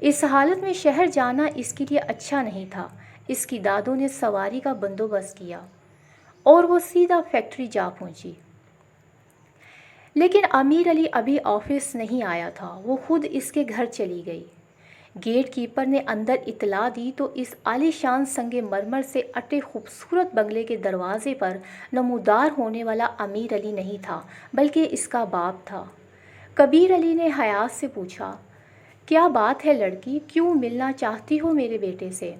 اس حالت میں شہر جانا اس کے لیے اچھا نہیں تھا۔ اس کی دادوں نے سواری کا بندوبست کیا اور وہ سیدھا فیکٹری جا پہنچی۔ لیکن امیر علی ابھی آفس نہیں آیا تھا، وہ خود اس کے گھر چلی گئی۔ گیٹ کیپر نے اندر اطلاع دی تو اس عالی شان سنگ مرمر سے اٹے خوبصورت بنگلے کے دروازے پر نمودار ہونے والا امیر علی نہیں تھا، بلکہ اس کا باپ تھا۔ کبیر علی نے حیات سے پوچھا، کیا بات ہے لڑکی، کیوں ملنا چاہتی ہو میرے بیٹے سے؟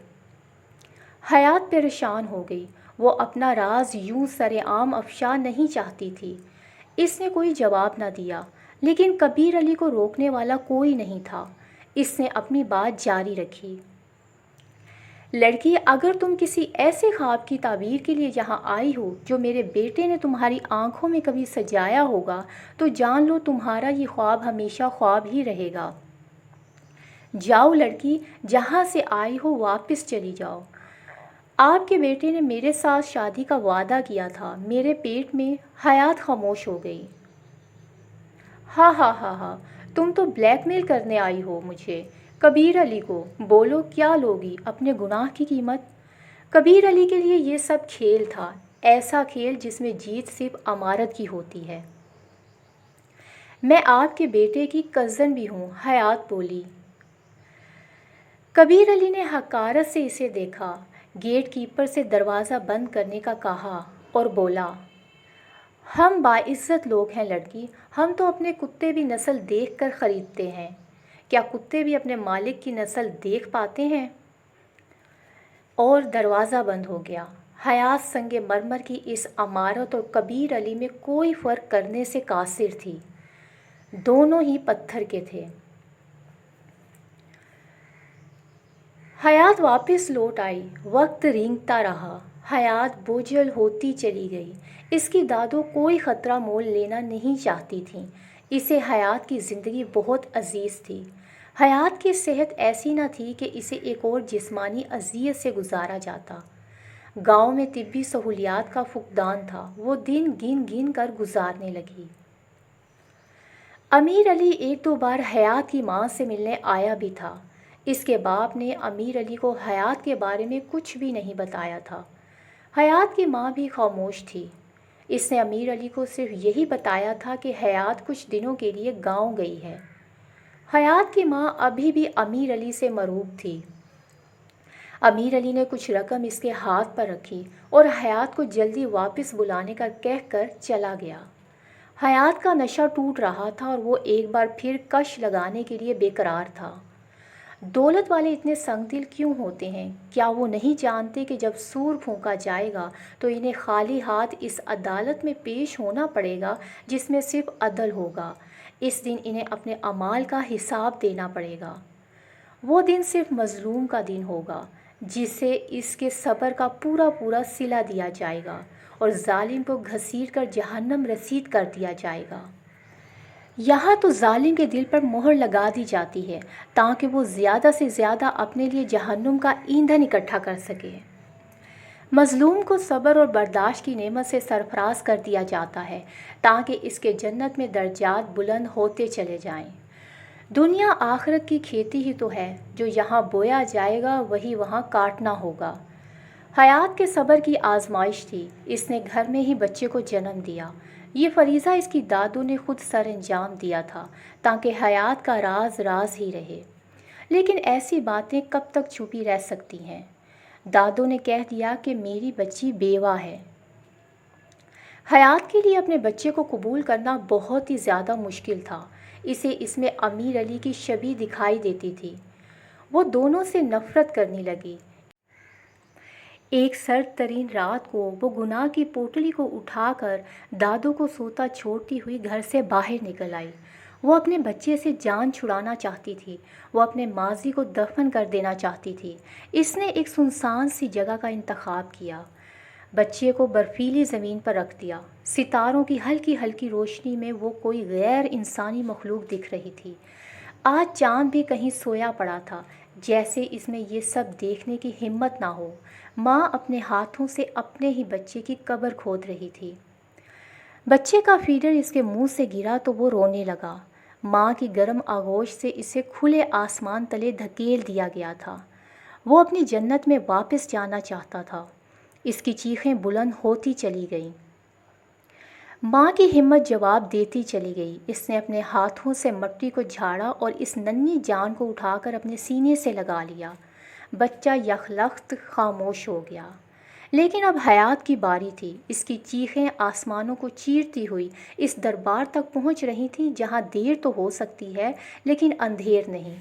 حیات پریشان ہو گئی، وہ اپنا راز یوں سر عام افشا نہیں چاہتی تھی۔ اس نے کوئی جواب نہ دیا، لیکن کبیر علی کو روکنے والا کوئی نہیں تھا۔ اس نے اپنی بات جاری رکھی، لڑکی، اگر تم کسی ایسے خواب کی تعبیر کے لیے یہاں آئی ہو جو میرے بیٹے نے تمہاری آنکھوں میں کبھی سجایا ہوگا تو جان لو تمہارا یہ خواب ہمیشہ خواب ہی رہے گا۔ جاؤ لڑکی، جہاں سے آئی ہو واپس چلی جاؤ۔ آپ کے بیٹے نے میرے ساتھ شادی کا وعدہ کیا تھا، میرے پیٹ میں۔ حیات خاموش ہو گئی۔ ہاں ہاں ہاں ہاں، تم تو بلیک میل کرنے آئی ہو مجھے۔ کبیر علی کو بولو، کیا لوگی اپنے گناہ کی قیمت؟ کبیر علی کے لیے یہ سب کھیل تھا، ایسا کھیل جس میں جیت صرف امارت کی ہوتی ہے۔ میں آپ کے بیٹے کی کزن بھی ہوں، حیات بولی۔ کبیر علی نے حقارت سے اسے دیکھا، گیٹ کیپر سے دروازہ بند کرنے کا کہا اور بولا، ہم باعزت لوگ ہیں لڑکی، ہم تو اپنے کتے بھی نسل دیکھ کر خریدتے ہیں۔ کیا کتے بھی اپنے مالک کی نسل دیکھ پاتے ہیں؟ اور دروازہ بند ہو گیا۔ حیات سنگ مرمر کی اس عمارت اور کبیر علی میں کوئی فرق کرنے سے قاصر تھی، دونوں ہی پتھر کے تھے۔ حیات واپس لوٹ آئی، وقت رینگتا رہا، حیات بوجھل ہوتی چلی گئی۔ اس کی دادو کوئی خطرہ مول لینا نہیں چاہتی تھیں، اسے حیات کی زندگی بہت عزیز تھی۔ حیات کی صحت ایسی نہ تھی کہ اسے ایک اور جسمانی اذیت سے گزارا جاتا۔ گاؤں میں طبی سہولیات کا فقدان تھا، وہ دن گن گن کر گزارنے لگی۔ امیر علی ایک دو بار حیات کی ماں سے ملنے آیا بھی تھا۔ اس کے باپ نے امیر علی کو حیات کے بارے میں کچھ بھی نہیں بتایا تھا۔ حیات کی ماں بھی خاموش تھی، اس نے امیر علی کو صرف یہی بتایا تھا کہ حیات کچھ دنوں کے لیے گاؤں گئی ہے۔ حیات کی ماں ابھی بھی امیر علی سے مرعوب تھی۔ امیر علی نے کچھ رقم اس کے ہاتھ پر رکھی اور حیات کو جلدی واپس بلانے کا کہہ کر چلا گیا۔ حیات کا نشہ ٹوٹ رہا تھا اور وہ ایک بار پھر کش لگانے کے لیے بے قرار تھا۔ دولت والے اتنے سنگ دل کیوں ہوتے ہیں؟ کیا وہ نہیں جانتے کہ جب سور پھونکا جائے گا تو انہیں خالی ہاتھ اس عدالت میں پیش ہونا پڑے گا جس میں صرف عدل ہوگا؟ اس دن انہیں اپنے اعمال کا حساب دینا پڑے گا۔ وہ دن صرف مظلوم کا دن ہوگا جسے اس کے صبر کا پورا پورا صلہ دیا جائے گا اور ظالم کو گھسیٹ کر جہنم رسید کر دیا جائے گا۔ یہاں تو ظالم کے دل پر مہر لگا دی جاتی ہے تاکہ وہ زیادہ سے زیادہ اپنے لیے جہنم کا ایندھن اکٹھا کر سکے۔ مظلوم کو صبر اور برداشت کی نعمت سے سرفراز کر دیا جاتا ہے تاکہ اس کے جنت میں درجات بلند ہوتے چلے جائیں۔ دنیا آخرت کی کھیتی ہی تو ہے، جو یہاں بویا جائے گا وہی وہاں کاٹنا ہوگا۔ حیات کے صبر کی آزمائش تھی، اس نے گھر میں ہی بچے کو جنم دیا۔ یہ فریضہ اس کی دادو نے خود سر انجام دیا تھا تاکہ حیات کا راز راز ہی رہے۔ لیکن ایسی باتیں کب تک چھپی رہ سکتی ہیں؟ دادو نے کہہ دیا کہ میری بچی بیوہ ہے۔ حیات کے لیے اپنے بچے کو قبول کرنا بہت ہی زیادہ مشکل تھا، اسے اس میں امیر علی کی شبیہ دکھائی دیتی تھی۔ وہ دونوں سے نفرت کرنے لگی۔ ایک سرد ترین رات کو وہ گناہ کی پوٹلی کو اٹھا کر دادو کو سوتا چھوڑتی ہوئی گھر سے باہر نکل آئی۔ وہ اپنے بچے سے جان چھڑانا چاہتی تھی، وہ اپنے ماضی کو دفن کر دینا چاہتی تھی۔ اس نے ایک سنسان سی جگہ کا انتخاب کیا، بچے کو برفیلی زمین پر رکھ دیا۔ ستاروں کی ہلکی ہلکی روشنی میں وہ کوئی غیر انسانی مخلوق دکھ رہی تھی۔ آج چاند بھی کہیں سویا پڑا تھا، جیسے اس میں یہ سب دیکھنے کی ہمت نہ ہو۔ ماں اپنے ہاتھوں سے اپنے ہی بچے کی قبر کھود رہی تھی۔ بچے کا فیڈر اس کے منہ سے گرا تو وہ رونے لگا۔ ماں کی گرم آغوش سے اسے کھلے آسمان تلے دھکیل دیا گیا تھا۔ وہ اپنی جنت میں واپس جانا چاہتا تھا۔ اس کی چیخیں بلند ہوتی چلی گئیں۔ ماں کی ہمت جواب دیتی چلی گئی۔ اس نے اپنے ہاتھوں سے مٹی کو جھاڑا اور اس ننھی جان کو اٹھا کر اپنے سینے سے لگا لیا۔ بچہ یکلخت خاموش ہو گیا۔ لیکن اب حیات کی باری تھی۔ اس کی چیخیں آسمانوں کو چیرتی ہوئی اس دربار تک پہنچ رہی تھیں جہاں دیر تو ہو سکتی ہے لیکن اندھیر نہیں۔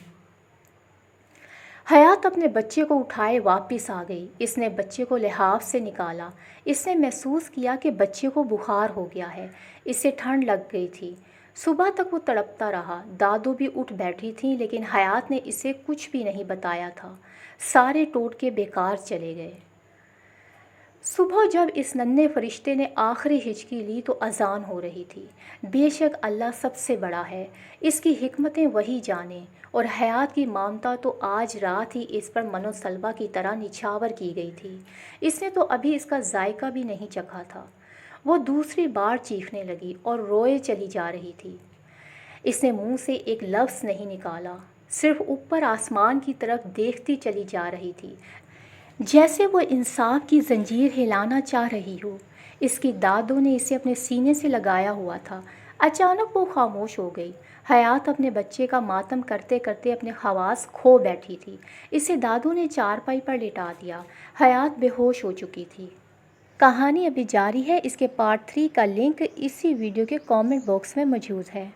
حیات اپنے بچے کو اٹھائے واپس آ گئی۔ اس نے بچے کو لحاف سے نکالا۔ اس نے محسوس کیا کہ بچے کو بخار ہو گیا ہے۔ اسے ٹھنڈ لگ گئی تھی۔ صبح تک وہ تڑپتا رہا۔ دادو بھی اٹھ بیٹھی تھیں لیکن حیات نے اسے کچھ بھی نہیں بتایا تھا۔ سارے ٹوٹکے بیکار چلے گئے۔ صبح جب اس ننھے فرشتے نے آخری ہچکی لی تو اذان ہو رہی تھی۔ بے شک اللہ سب سے بڑا ہے، اس کی حکمتیں وہی جانے، اور حیات کی مامتا تو آج رات ہی اس پر منو سلوا کی طرح نچھاور کی گئی تھی۔ اس نے تو ابھی اس کا ذائقہ بھی نہیں چکھا تھا۔ وہ دوسری بار چیخنے لگی اور روئے چلی جا رہی تھی۔ اس نے منہ سے ایک لفظ نہیں نکالا، صرف اوپر آسمان کی طرف دیکھتی چلی جا رہی تھی، جیسے وہ انصاف کی زنجیر ہلانا چاہ رہی ہو۔ اس کی دادوں نے اسے اپنے سینے سے لگایا ہوا تھا۔ اچانک وہ خاموش ہو گئی۔ حیات اپنے بچے کا ماتم کرتے کرتے اپنے حواس کھو بیٹھی تھی۔ اسے دادوں نے چارپائی پر لٹا دیا۔ حیات بے ہوش ہو چکی تھی۔ کہانی ابھی جاری ہے۔ اس کے پارٹ 3 کا لنک اسی ویڈیو کے کامنٹ باکس میں موجود ہے۔